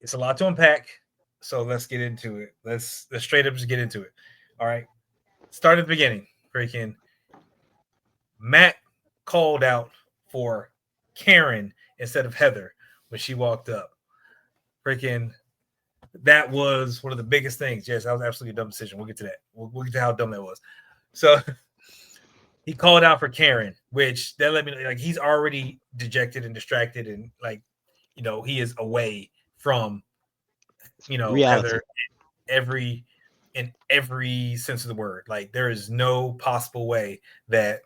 It's a lot to unpack, so let's get into it. Let's straight up just get into it. All right, start at the beginning. Freaking Matt called out for Karen instead of Heather when she walked up. Freaking that was one of the biggest things. Yes, that was absolutely a dumb decision. We'll get to that. We'll get to how dumb that was. So he called out for Karen, which that let me know like he's already dejected and distracted and like he is away from Reality. Heather every in every sense of the word. Like there is no possible way that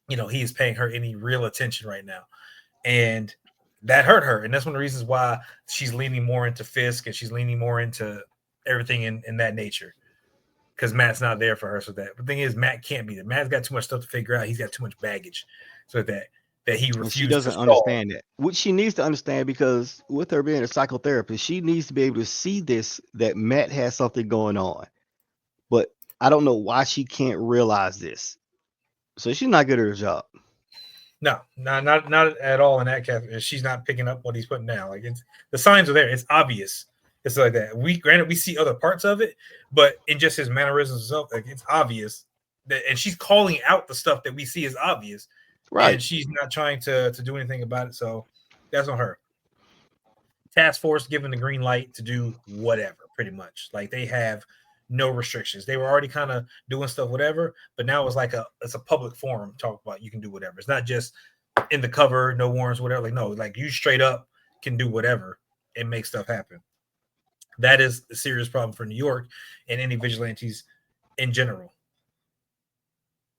he is paying her any real attention right now, and that hurt her. And that's one of the reasons why she's leaning more into Fisk and she's leaning more into everything in that nature. Because Matt's not there for her. So that the thing is, Matt can't be there. Matt's got too much stuff to figure out. He's got too much baggage. So that he And she refused to doesn't solve. understand that. What she needs to understand, because with her being a psychotherapist, she needs to be able to see this that Matt has something going on. But I don't know why she can't realize this. So she's not good at her job. No, not at all in that case. She's not picking up what he's putting down. Like it's the signs are there. It's obvious. It's like that. We see other parts of it, but in just his mannerisms and stuff, like it's obvious that, and she's calling out the stuff that we see as obvious, and Right. she's not trying to do anything about it. So that's on her. Task force given the green light to do whatever, pretty much. Like they have no restrictions. They were already kind of doing stuff, whatever, but now it's a public forum. Talk about you can do whatever. It's not just in the cover, no warrants, whatever. Like no, like you straight up can do whatever and make stuff happen. That is a serious problem for New York and any vigilantes in general.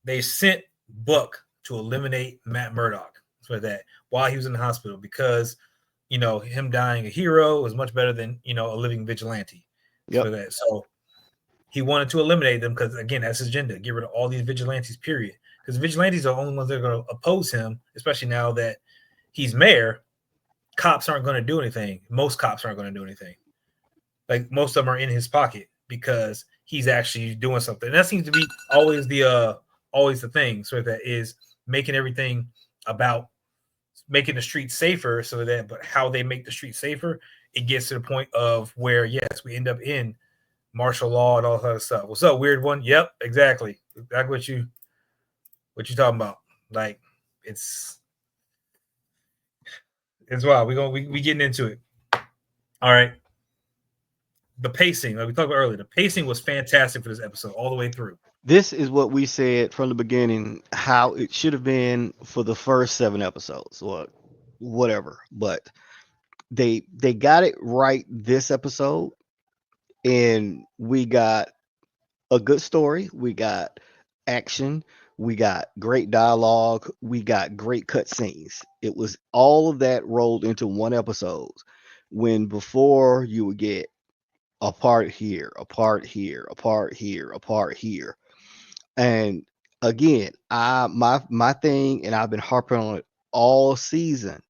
They sent Buck to eliminate Matt Murdock for that while he was in the hospital because him dying a hero is much better than a living vigilante for Yep. that. So he wanted to eliminate them because again, that's his agenda: get rid of all these vigilantes. Period. Because vigilantes are the only ones that are going to oppose him, especially now that he's mayor. Cops aren't going to do anything. Most cops aren't going to do anything. Like most of them are in his pocket because he's actually doing something. And that seems to be always the thing. So that is making everything about making the streets safer. So that, but how they make the streets safer, it gets to the point of where yes, we end up in martial law and all that other stuff. What's up, weird one? Yep, exactly. Exactly what you talking about. Like it's it's wild. We getting into it. All right. The pacing, like we talked about earlier, the pacing was fantastic for this episode all the way through. This is what we said from the beginning, how it should have been for the first 7 episodes or whatever. But they got it right this episode, and we got a good story. We got action. We got great dialogue. We got great cutscenes. It was all of that rolled into one episode. When before you would get a part here, a part here, a part here, a part here. And again, my thing, and I've been harping on it all season.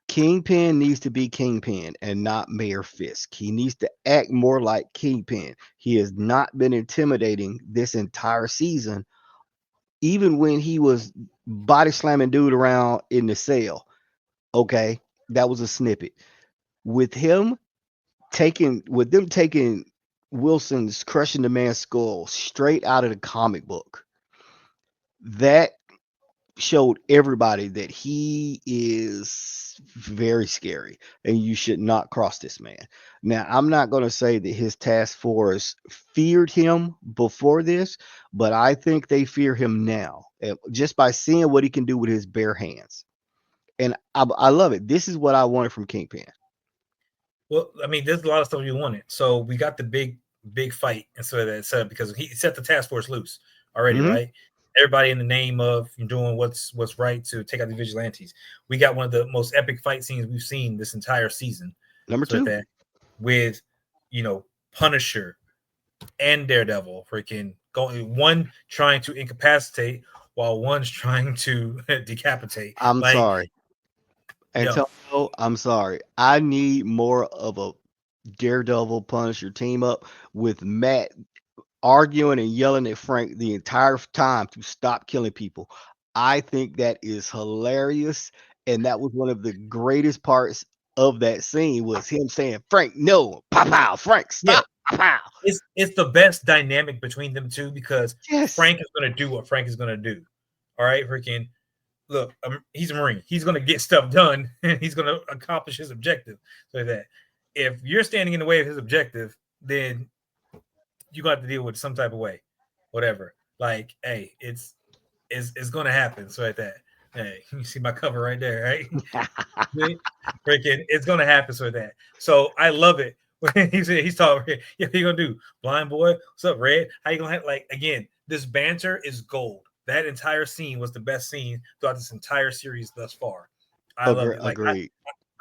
Kingpin needs to be Kingpin and not Mayor Fisk. He needs to act more like Kingpin. He has not been intimidating this entire season, even when he was body slamming dude around in the cell. Okay, that was a snippet. With them taking Wilson's crushing the man's skull straight out of the comic book, that showed everybody that he is very scary and you should not cross this man. Now, I'm not going to say that his task force feared him before this, but I think they fear him now just by seeing what he can do with his bare hands. And I love it. This is what I wanted from Kingpin. Well, I mean, there's a lot of stuff you wanted. So we got the big fight and so that set up because he set the task force loose already, Hmm. right? Everybody in the name of doing what's right to take out the vigilantes. We got one of the most epic fight scenes we've seen this entire season. Number So two. that with Punisher and Daredevil freaking going one trying to incapacitate while one's trying to decapitate. I'm Like, sorry. yo, Antonio, I'm sorry. I need more of a Daredevil Punisher team up with Matt arguing and yelling at Frank the entire time to stop killing people. I think that is hilarious. And that was one of the greatest parts of that scene was him saying, Frank, no, pow pow, Frank, Yeah, stop, pow pow. it's the best dynamic between them two because Yes. Frank is going to do what Frank is going to do. All right, freaking look, he's a Marine. He's going to get stuff done. And he's going to accomplish his objective. So that if you're standing in the way of his objective, then you got to deal with some type of way, whatever. Like, hey, it's going to happen. So like that. Hey, you see my cover right there, right? Freaking, it's going to happen. So like that. So I love it. He's talking. Yeah, what you gonna do, blind boy? What's up, Red? How you gonna have like again? This banter is gold. That entire scene was the best scene throughout this entire series thus far. I loved it. Like Agreed.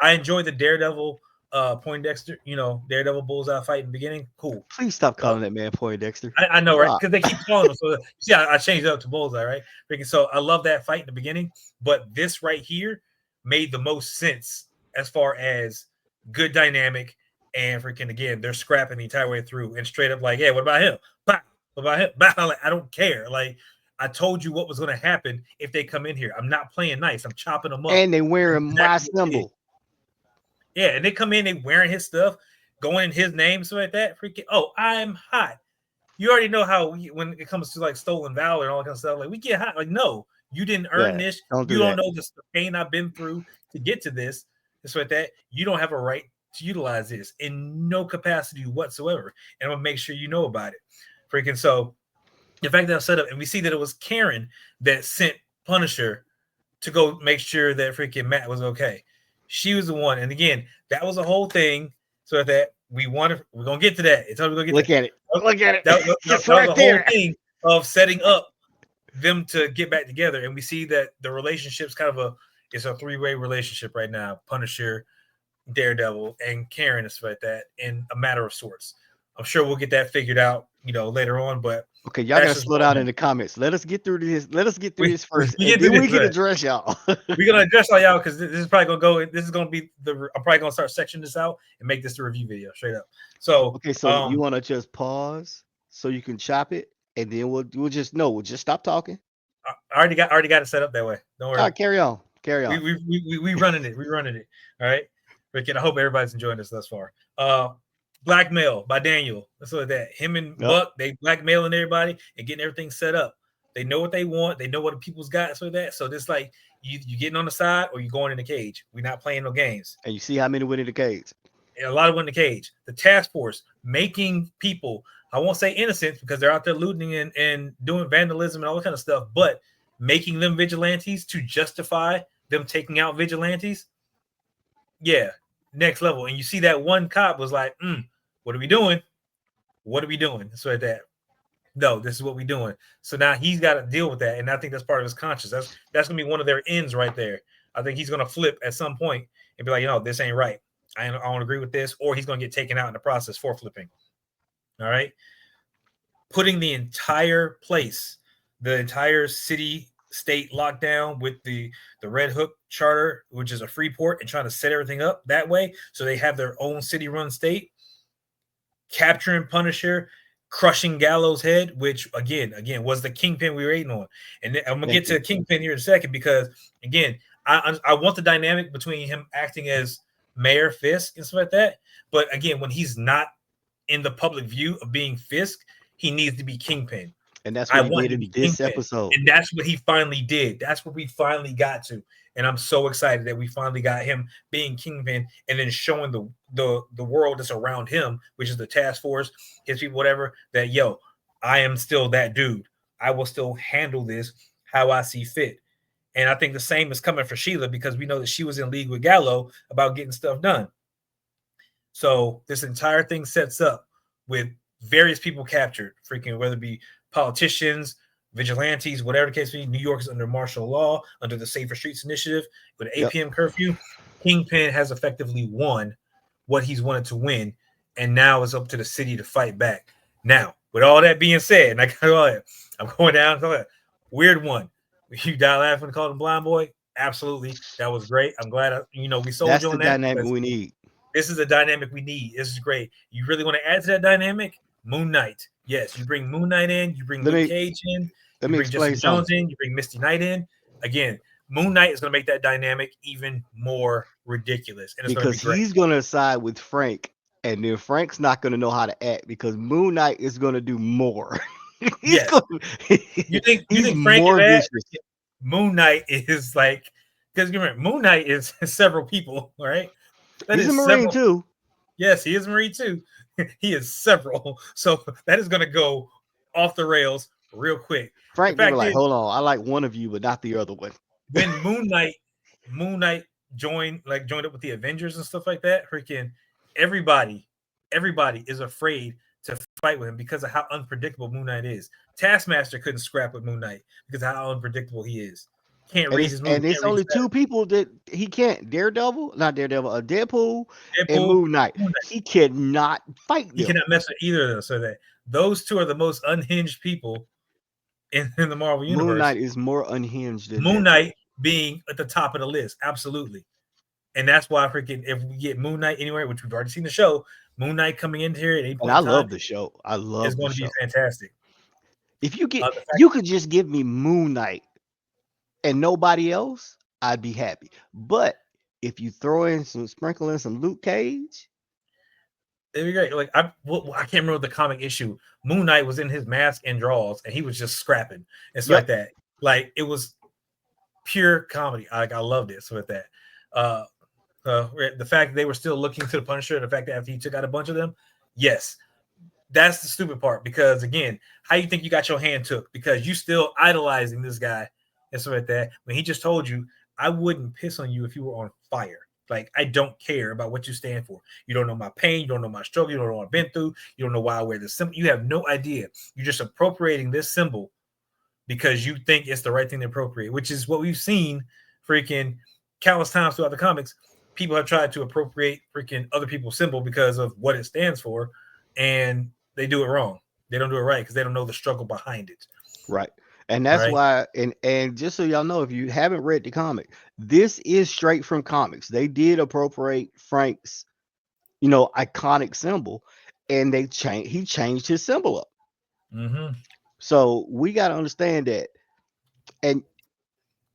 I enjoyed the Daredevil, Poindexter. Daredevil Bullseye fight in the beginning. Cool. Please stop calling that man Poindexter. I know, right? Stop. Because they keep calling him. So yeah, I changed it up to Bullseye, right? So I love that fight in the beginning, but this right here made the most sense as far as good dynamic and freaking again, they're scrapping the entire way through and straight up like, yeah, what about him? Bah, what about him? Bah, like, I don't care. Like I told you what was going to happen if they come in here. I'm not playing nice. I'm chopping them up. And they wearing my symbol. Yeah, and they come in, they wearing his stuff, going in his name, so like that. Freaking, oh, I'm hot. You already know how when it comes to like stolen valor and all that kind of stuff, like we get hot. Like, no, you didn't earn this. You don't know the pain I've been through to get to this. It's like that. You don't have a right to utilize this in no capacity whatsoever. And I'm gonna make sure you know about it. Freaking so the fact that I set up and we see that it was Karen that sent Punisher to go make sure that freaking Matt was okay. She was the one. And again, that was a whole thing. So that we're gonna get to that. It's how we're gonna get Look at it. Look at it. That was the whole thing of setting up them to get back together. And we see that the relationship's kind of it's a three-way relationship right now. Punisher, Daredevil, and Karen and stuff like that in a matter of sorts. I'm sure we'll get that figured out, later on. But okay, y'all gotta slow down in the comments. Let us get through this. Let us get through this first, and then we can address y'all. We're gonna address all y'all because this is probably gonna go. This is gonna be I'm probably gonna start sectioning this out and make this the review video straight up. So okay, so you want to just pause so you can chop it, and then we'll just stop talking. I already got it set up that way. Don't worry. All right, carry on. We running it. We running it. All right. Rick, I hope everybody's enjoying this thus far. Blackmail by Daniel. That's what that. Him and Buck, they blackmailing everybody and getting everything set up. They know what they want. They know what the people's got. So that. So this like you getting on the side or you going in the cage. We're not playing no games. And you see how many went in the cage. A lot of went in the cage. The task force making people, I won't say innocent because they're out there looting and doing vandalism and all that kind of stuff, but making them vigilantes to justify them taking out vigilantes. Yeah, next level. And you see that one cop was like, what are we doing? What are we doing? So at that, no, this is what we're doing. So now he's got to deal with that. And I think that's part of his conscience. That's going to be one of their ends right there. I think he's going to flip at some point and be like, this ain't right. I don't agree with this. Or he's going to get taken out in the process for flipping. All right. Putting the entire place, the entire city, state lockdown with the Red Hook charter, which is a free port, and trying to set everything up that way so they have their own city-run state. Capturing Punisher, crushing Gallows' head, which again was the Kingpin we were waiting on. And I'm gonna get to Kingpin here in a second because again, I want the dynamic between him acting as Mayor Fisk and stuff like that. But again, when he's not in the public view of being Fisk, he needs to be Kingpin. And that's what he did in this episode. And that's what he finally did. That's what we finally got to. And I'm so excited that we finally got him being Kingpin and then showing the world that's around him, which is the task force, his people, whatever, that, I am still that dude. I will still handle this how I see fit. And I think the same is coming for Sheila because we know that she was in league with Gallo about getting stuff done. So this entire thing sets up with various people captured, freaking whether it be politicians, vigilantes, whatever the case may be. New York is under martial law, under the Safer Streets Initiative with an 8 p.m. curfew. Kingpin has effectively won what he's wanted to win, and now it's up to the city to fight back. Now, with all that being said, and I got all that, I'm going down to that weird one. You die laughing and call him blind boy? Absolutely. That was great. I'm glad we sold That's you on the that. Dynamic we need. This is the dynamic we need. This is great. You really want to add to that dynamic? Moon Knight. Yes, you bring Moon Knight in. You bring Luke Cage in. You bring Jessica Jones in. You bring Misty Knight in. Again, Moon Knight is going to make that dynamic even more ridiculous, and it's going to be because great. he's gonna side with Frank, and then Frank's not gonna know how to act because Moon Knight is gonna do more. he's Yes, gonna you he's think Frank is more that? vicious. Moon Knight is like, because remember, Moon Knight is several people, right? That He's a is Marine several. too. Yes, he is Marine too. He is several. So that is going to go off the rails real quick. The Frank, they were fact like, is, hold on, I like one of you, but not the other one. when Moon Knight joined up with the Avengers and stuff like that, freaking everybody, everybody is afraid to fight with him because of how unpredictable Moon Knight is. Taskmaster couldn't scrap with Moon Knight because of how unpredictable he is. Can't And read it's his moves, and it's can't read his only status. two people that he can't. Daredevil, not Daredevil, Deadpool and Deadpool, Moon Knight. Moon Knight, He cannot fight he them. cannot mess with either of them. So that those two are the most unhinged people in the Marvel Moon universe. Knight is more unhinged than Moon Deadpool. Knight being at the top of the list, absolutely. And that's why freaking if we get Moon Knight anywhere, which we've already seen the show, Moon Knight coming in here at any And point I in time love the show. I is love the going to be show. fantastic. If you get, The fact, you could just give me Moon Knight and nobody else, I'd be happy. But if you throw in some sprinkle in some Luke Cage, it'd be great. Like I can't remember the comic issue. Moon Knight was in his mask and draws, and he was just scrapping and stuff like yep, that. Like it was pure comedy. Like I loved it. So with that, uh, the fact that they were still looking to the Punisher, the fact that after he took out a bunch of them, yes, that's the stupid part. Because again, how you think you got your hand took? Because you still idolizing this guy and stuff like that. When he just told you, I wouldn't piss on you if you were on fire. Like I don't care about what you stand for. You don't know my pain. You don't know my struggle. You don't know what I've been through. You don't know why I wear this symbol. You have no idea. You're just appropriating this symbol because you think it's the right thing to appropriate, which is what we've seen freaking countless times throughout the comics. People have tried to appropriate freaking other people's symbol because of what it stands for, and they do it wrong. They don't do it right because they don't know the struggle behind it. right. And that's Right? why, and just so y'all know, if you haven't read the comic, this is straight from comics. They did appropriate Frank's, iconic symbol, and he changed his symbol up. Mm-hmm. So we got to understand that. And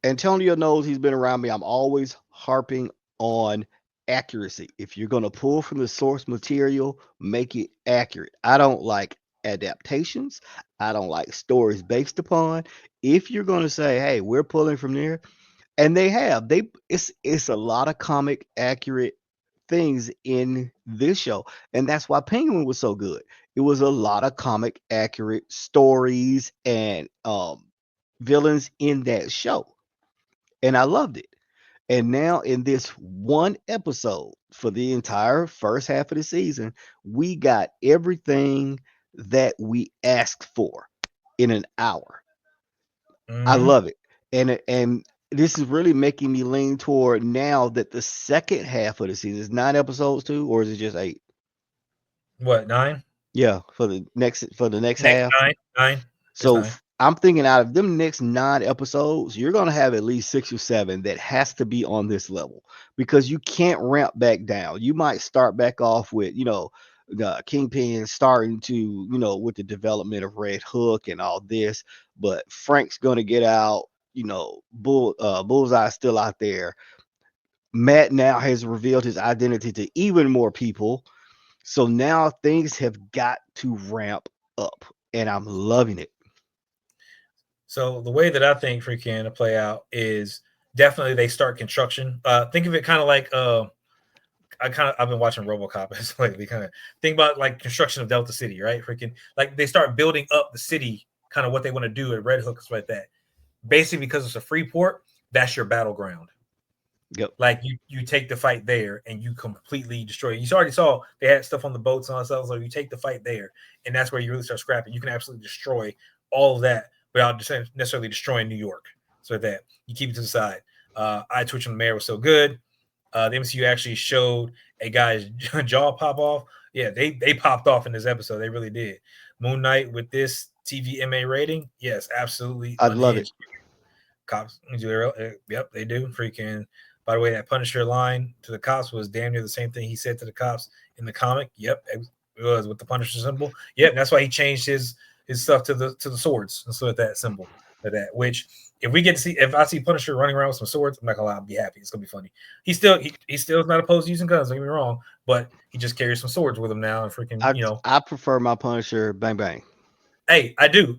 Antonio knows, he's been around me. I'm always harping on accuracy. If you're going to pull from the source material, make it accurate. I don't like adaptations. I don't like stories based upon. If you're going to say, "Hey, we're pulling from there," and it's a lot of comic accurate things in this show, and that's why Penguin was so good. It was a lot of comic accurate stories and villains in that show, and I loved it. And now in this one episode for the entire first half of the season, we got everything that we asked for in an hour. I Mm-hmm. love it. And this is really making me lean toward now that the second half of the season is 9 episodes too, or is it just 8? What, 9? Yeah, for the next Next half. 9? 9? It's So 9. I'm thinking out of them next 9 episodes, you're gonna have at least 6 or 7 that has to be on this level because you can't ramp back down. You might start back off with, the Kingpin starting to, with the development of Red Hook and all this, but Frank's gonna get out. Bullseye still out there. Matt now has revealed his identity to even more people. So now things have got to ramp up, and I'm loving it. So the way that I think freaking to play out is definitely they start construction. Think of it kind of like I've been watching RoboCop lately. Kind of think about like construction of Delta City, right? Freaking like they start building up the city, kind of what they want to do at Red Hook, stuff like that. Basically, because it's a free port, that's your battleground. Yep. Like you take the fight there and you completely destroy it. You already saw they had stuff on the boats and all that stuff. So you take the fight there, and that's where you really start scrapping. You can absolutely destroy all of that without necessarily destroying New York. So that you keep it to the side. I Twitch on the Mayor was so good. The MCU actually showed a guy's jaw pop off. Yeah, they popped off in this episode. They really did. Moon Knight with this TVMA rating, yes, absolutely I love it. unhinged. Cops do yep, they do. Freaking by the way, that Punisher line to the cops was damn near the same thing he said to the cops in the comic. Yep, it was with the Punisher symbol. Yep, that's why he changed his stuff to the swords and so with that symbol. for that. Which if we get to see, if I see Punisher running around with some swords, I'm not gonna lie, I'll be happy. It's gonna be funny. He still is not opposed to using guns. Don't get me wrong, but he just carries some swords with him now, and freaking, I I prefer my Punisher bang bang. hey, I do.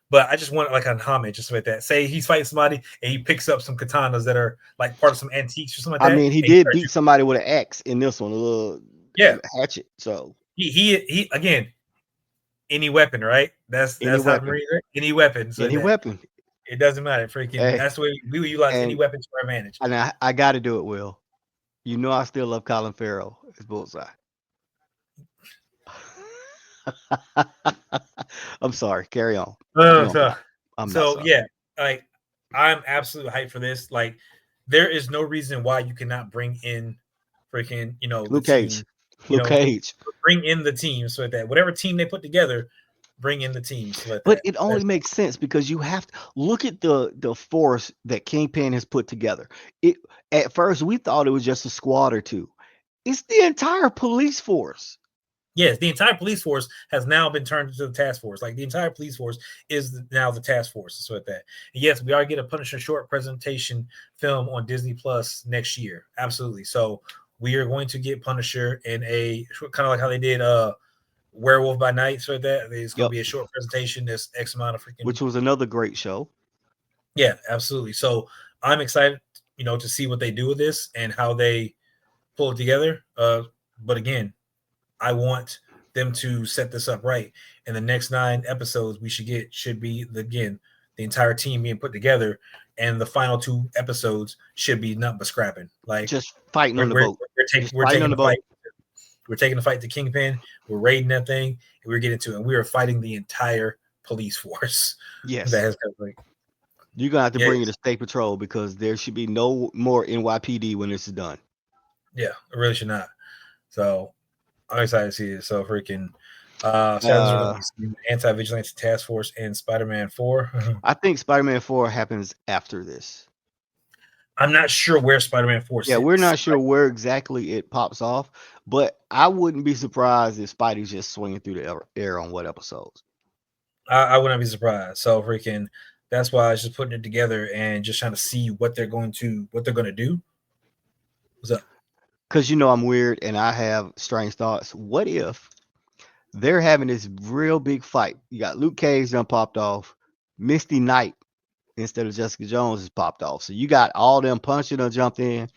But I just want like a homage, just like that. Say he's fighting somebody and he picks up some katanas that are like part of some antiques or something like I that. mean, he And he did starts beat somebody with an axe in this one, a little yeah, hatchet. So he again, any weapon, right? any That's how the weapon, Marines are. Any weapon, so any that weapon. it doesn't matter. Freaking, Hey, that's the way we will utilize any and weapons to our advantage. I got to do it, Will. You know I still love Colin Farrell as Bullseye. I'm sorry. Carry on. You on So, top. I'm not so sorry. yeah, like I'm absolutely hyped for this. Like, there is no reason why you cannot bring in freaking, the Luke team, Cage. you Luke know, Cage. bring in the team so that whatever team they put together, bring in the team so But that it only that's makes sense because you have to look at the force that Kingpin has put together. It at first we thought it was just a squad or two. It's the entire police force. yes, the entire police force has now been turned into the task force. Like the entire police force is now the task force. So that, and yes, we are get a Punisher short presentation film on Disney Plus next year. Absolutely. So we are going to get Punisher in a kind of like how they did Werewolf by Night. So that it's going to Yep. be a short presentation. That's X amount of freaking Which was another great show. yeah, absolutely. So I'm excited, to see what they do with this and how they pull it together. But again, I want them to set this up right. And the next 9 episodes we should be the entire team being put together, and the final 2 episodes should be nothing but scrapping. Like Just fighting on we're the we're, boat. Just we're fighting on taking the the fight. boat. We're taking the fight to Kingpin. We're raiding that thing, and we're getting to it. And we are fighting the entire police force that Yes. has like You're gonna have to yeah, bring in a state patrol because there should be no more NYPD when this is done. yeah, it really should not. So I'm excited to see it. So freaking Shadows are going Uh to be Anti-Vigilante Task Force and Spider-Man 4. I think Spider-Man 4 happens after this. I'm not sure where Spider-Man 4 Yeah, we're sits. not sure where exactly it pops off, but I wouldn't be surprised if Spidey's just swinging through the air on what episodes. I wouldn't be surprised. So freaking that's why I was just putting it together and just trying to see what they're going to do. What's up? Because I'm weird and I have strange thoughts. What if they're having this real big fight? You got Luke Cage done popped off, Misty Knight instead of Jessica Jones is popped off. So you got all them punching or jumped in,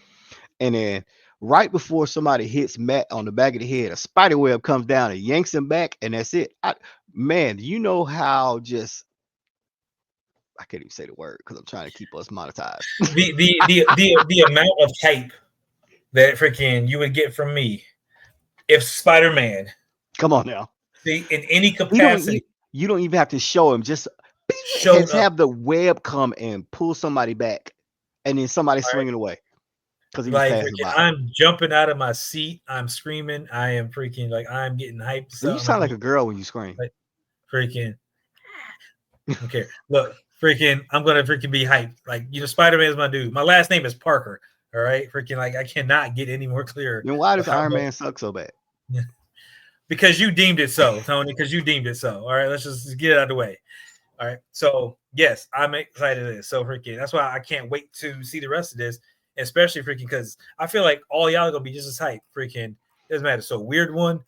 and then right before somebody hits Matt on the back of the head, a spider web comes down and yanks him back, and that's it. Man, you know how just I can't even say the word because I'm trying to keep us monetized. The amount of hype that freaking you would get from me if Spider-Man Come on now. in any You don't e- capacity you don't even have to show him. Just showed up. have the web come and pull somebody back, and then somebody All right, swinging away because he was like passing freaking, by. I'm jumping out of my seat. I'm screaming. I am freaking like I'm getting hyped. You So I'm sound like like a girl when you scream. like freaking. Okay, look, freaking, I'm gonna freaking be hyped. Like Spider-Man is my dude. My last name is Parker. All right, freaking, like I cannot get any more clear Then why of does how Iron much Man suck so bad? because you deemed it so, Tony. Because you deemed it so. All right, let's just get it out of the way. All right, so yes, I'm excited for this. So freaking, that's why I can't wait to see the rest of this, especially freaking because I feel like all y'all are gonna be just as hyped. Freaking doesn't matter. So weird one,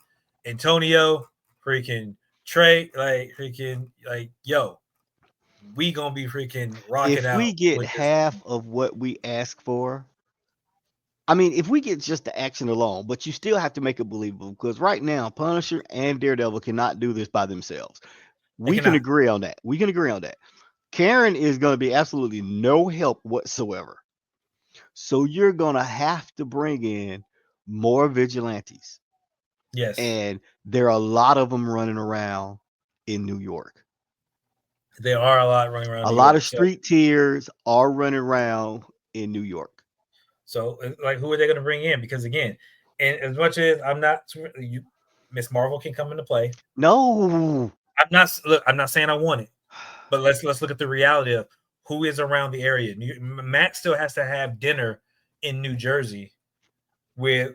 Antonio, freaking Trey, like freaking like yo, we gonna be freaking rocking If we out get with this. half of what we ask for, I mean, if we get just the action alone, but you still have to make it believable because right now, Punisher and Daredevil cannot do this by themselves. They We can cannot. agree on that. We can agree on that. Karen is going to be absolutely no help whatsoever. So you're going to have to bring in more vigilantes. Yes, And there are a lot of them running around in New York. they are a lot running around A New lot of York. street tiers are running around in New York. So like, who are they gonna bring in? Because again, and as much as I'm not, you, Miss Marvel can come into play. No. I'm not. Look, I'm not saying I want it, but let's look at the reality of who is around the area. Matt still has to have dinner in New Jersey with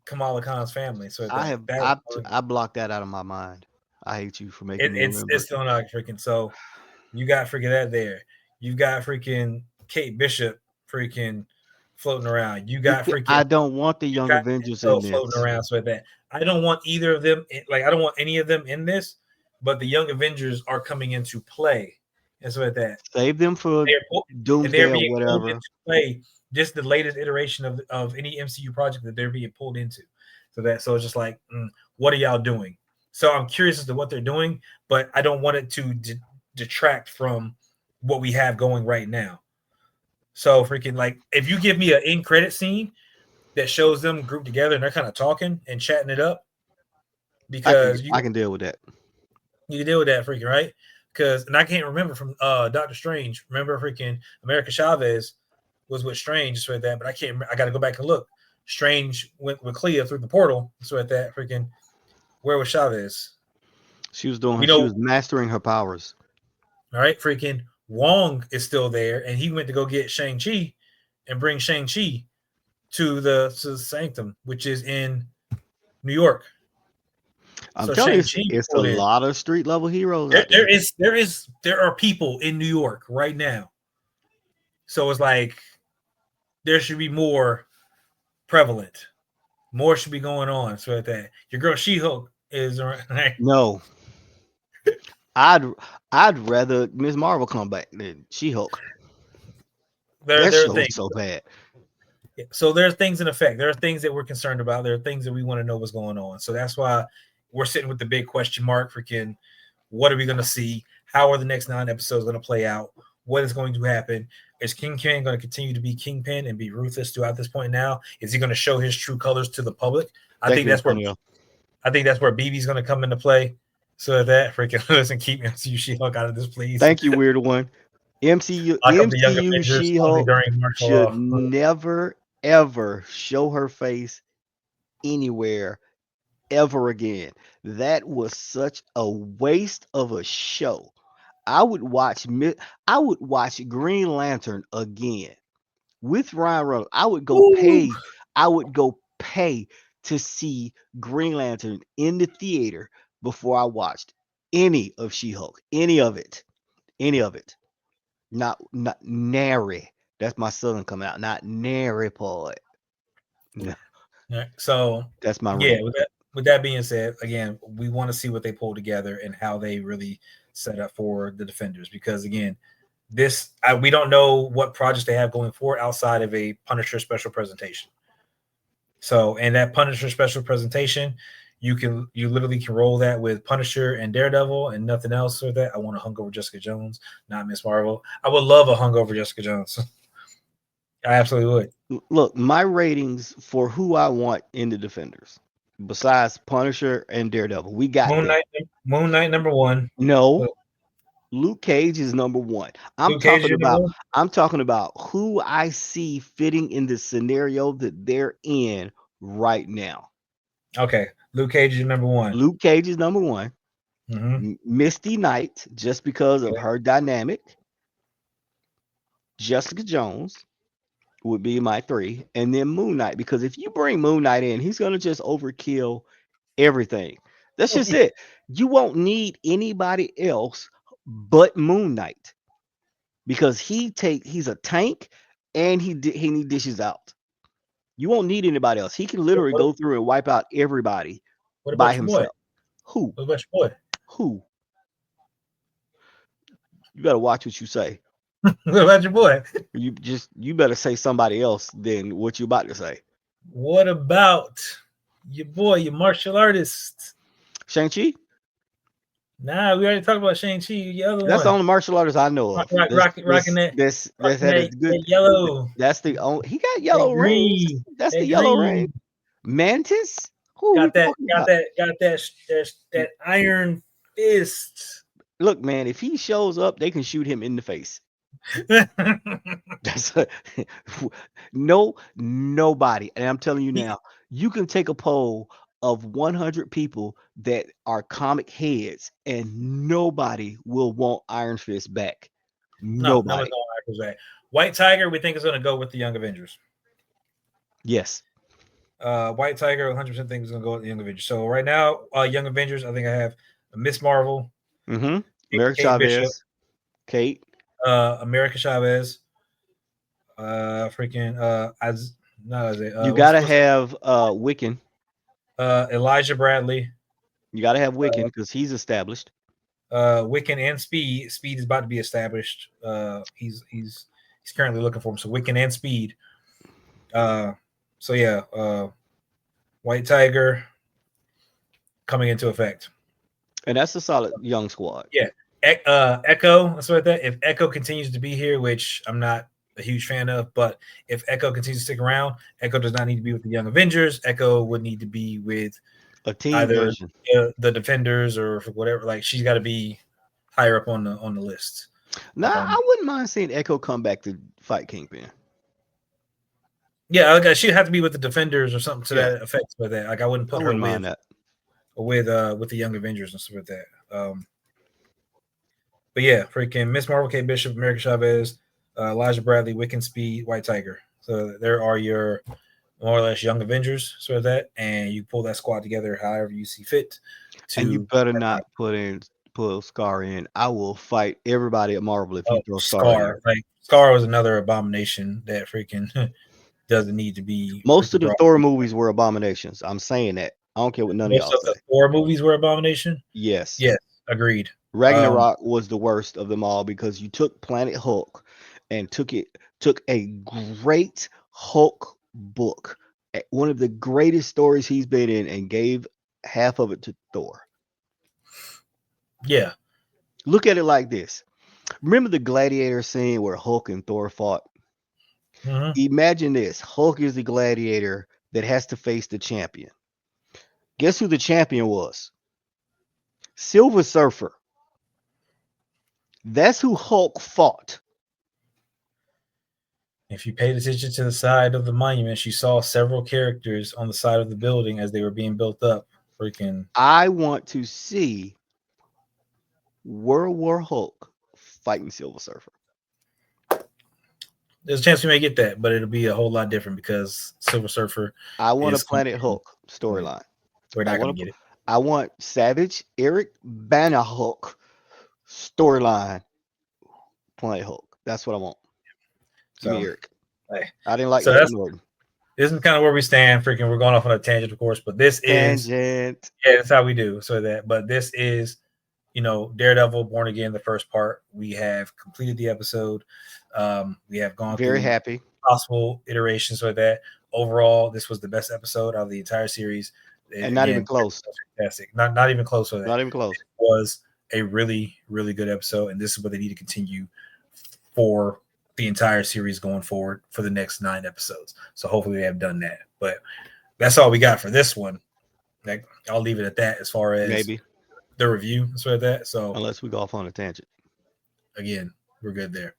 Kamala Khan's family. So I blocked that out of my mind. I hate you for making me it's remember. still not freaking so. You got freaking that there. You got freaking Kate Bishop freaking floating around. You got freaking I don't want the you Young got Avengers Enzo in floating this. around. So that I don't want either of them. Like I don't want any of them in this. But the Young Avengers are coming into play, and so like that Save them for they're and they're Doomsday or being pulled whatever. into play. Just the latest iteration of any MCU project that they're being pulled into. So it's just like, what are y'all doing? So I'm curious as to what they're doing, but I don't want it to detract from what we have going right now. So freaking like if you give me an end credit scene that shows them grouped together and they're kind of talking and chatting it up, because I can deal with that. you can deal with that freaking right. Because and I can't remember from Doctor Strange. Remember freaking America Chavez was with Strange so that, but I can't. I got to go back and look. Strange went with Clea through the portal so that freaking where was Chavez? She was doing We she know, was mastering her powers. all right. Freaking Wong is still there, and he went to go get Shang-Chi and bring Shang-Chi to the Sanctum, which is in New York. I'm So telling you, Shang-Chi it's a pulled in. lot of street level heroes out there. There are people in New York right now. So it's like there should be more prevalent. More should be going on. So that your girl She-Hulk is right. No, I'd I'd rather Miss Marvel come back than She-Hulk. That There are show's things. so bad. So there are things in effect. There are things that we're concerned about. There are things that we want to know what's going on. So that's why we're sitting with the big question mark. Freaking, what are we going to see? How are the next 9 episodes going to play out? What is going to happen? Is Kingpin going to continue to be Kingpin and be ruthless throughout this point now? Is he going to show his true colors to the public? Thank you, Antonio. I think that's where BB's going to come into play. So that freaking listen, keep MCU She-Hulk out of this, please. Thank you, weird one. Lock up the Young MCU Avengers only She-Hulk during martial should law. never ever show her face anywhere ever again. That was such a waste of a show. I would watch Green Lantern again with Ryan Reynolds. Ooh. I would go pay to see Green Lantern in the theater before I watched any of She-Hulk. Any of it. Any of it. Not nary. That's my southern coming out. Not nary part. No, Yeah. So that's my yeah, rant. with that being said, again, we want to see what they pull together and how they really set up for the defenders because again, we don't know what projects they have going forward outside of a Punisher special presentation. So, and that Punisher special presentation, you literally can roll that with Punisher and Daredevil and nothing else with that. I want a hungover Jessica Jones, not Miss Marvel. I would love a hungover Jessica Jones. I absolutely would. Look, my ratings for who I want in the defenders, besides Punisher and Daredevil, we got Moon them. Knight, Moon Knight number one. No, Luke Cage is number one. Luke Cage is your number one. I'm talking about who I see fitting in the scenario that they're in right now. Okay, Luke Cage is your number one. Luke Cage is number one. Mm-hmm. Misty Knight, just because of Okay. her dynamic. Jessica Jones would be my 3, and then Moon Knight. Because if you bring Moon Knight in, he's gonna just overkill everything. That's just it. You won't need anybody else but Moon Knight because he's a tank and he dishes out. You won't need anybody else. He can literally go through and wipe out everybody What by about your boy? himself. Who? What about your boy? Who? You better watch what you say. What about your boy? You better say somebody else than what you're about to say. What about your boy, your martial artist? Shang-Chi? Nah, we already talked about Shang-Chi. The other That's the one. only martial artist I know of. Rocking that That is good. that yellow. That's the only. He got That yellow rings. green. That's the That yellow ring. green. Mantis? Who are we talking about? Got that iron fist. Look, man, if he shows up, they can shoot him in the face. That's nobody. And I'm telling you now, you can take a poll of 100 people that are comic heads, and nobody will want Iron Fist back. Nobody. No, White Tiger, we think is going to go with the Young Avengers. Yes. White Tiger, 100% think is going to go with the Young Avengers. So right now, Young Avengers, I think I have Miss Marvel, Mm-hmm. Kate Bishop, Kate. America Chavez, freaking as not as You what's gotta what's have Wiccan. Elijah Bradley, You gotta have Wiccan because he's established. Wiccan and Speed. Speed is about to be established. He's currently looking for him. So Wiccan and Speed. So yeah, White Tiger coming into effect. And that's a solid young squad. Yeah. Echo, that's what that. If Echo continues to be here, which I'm not a huge fan of, but if Echo continues to stick around, Echo does not need to be with the Young Avengers. Echo would need to be with A team either version. the Defenders or whatever. Like she's got to be higher up on the list. Now, I wouldn't mind seeing Echo come back to fight Kingpin. Yeah, like she'd have to be with the Defenders or something to Yeah. that effect. With that, like I wouldn't I put her wouldn't mind with that. the Young Avengers and stuff like that. But yeah, freaking Miss Marvel, Kate Bishop, America Chavez, Elijah Bradley, Wiccan Speed, White Tiger. So there are your more or less Young Avengers, sort of that, and you pull that squad together however you see fit. And you better not put Scar in. I will fight everybody at Marvel if you throw Scar in there. Like Scar was another abomination that freaking doesn't need to be. Most of the Thor movies were abominations. I'm saying that. I don't care what none of y'all say. The Thor movies were abomination. Yes. Yes, agreed. Ragnarok was the worst of them all because you took Planet Hulk and took a great Hulk book, one of the greatest stories he's been in, and gave half of it to Thor. Yeah. Look at it like this. Remember the gladiator scene where Hulk and Thor fought? Mm-hmm. Imagine this. Hulk is the gladiator that has to face the champion. Guess who the champion was? Silver Surfer. That's who Hulk fought. If you paid attention to the side of the monument, you saw several characters on the side of the building as they were being built up. Freaking! I want to see World War Hulk fighting Silver Surfer. There's a chance we may get that, but it'll be a whole lot different because Silver Surfer. I want a Planet Hulk storyline. We're not going to get it. I want Savage Eric Banner Hulk storyline. Planet Hulk. That's what I want. Give me Eric. Hey. I didn't like that. Norton. This is kind of where we stand. Freaking, we're going off on a tangent, of course, but this is that's how we do. So that, but this is, Daredevil, Born Again, the first part. We have completed the episode. We have gone very through happy possible iterations with that. Overall, this was the best episode out of the entire series, and not even close. Fantastic, not even close with that. Not even close. It was a really, really good episode, and this is what they need to continue for the entire series going forward for the next 9 episodes. So hopefully they have done that. But that's all we got for this one. Like, I'll leave it at that as far as maybe the review. So that. So unless we go off on a tangent. Again, we're good there.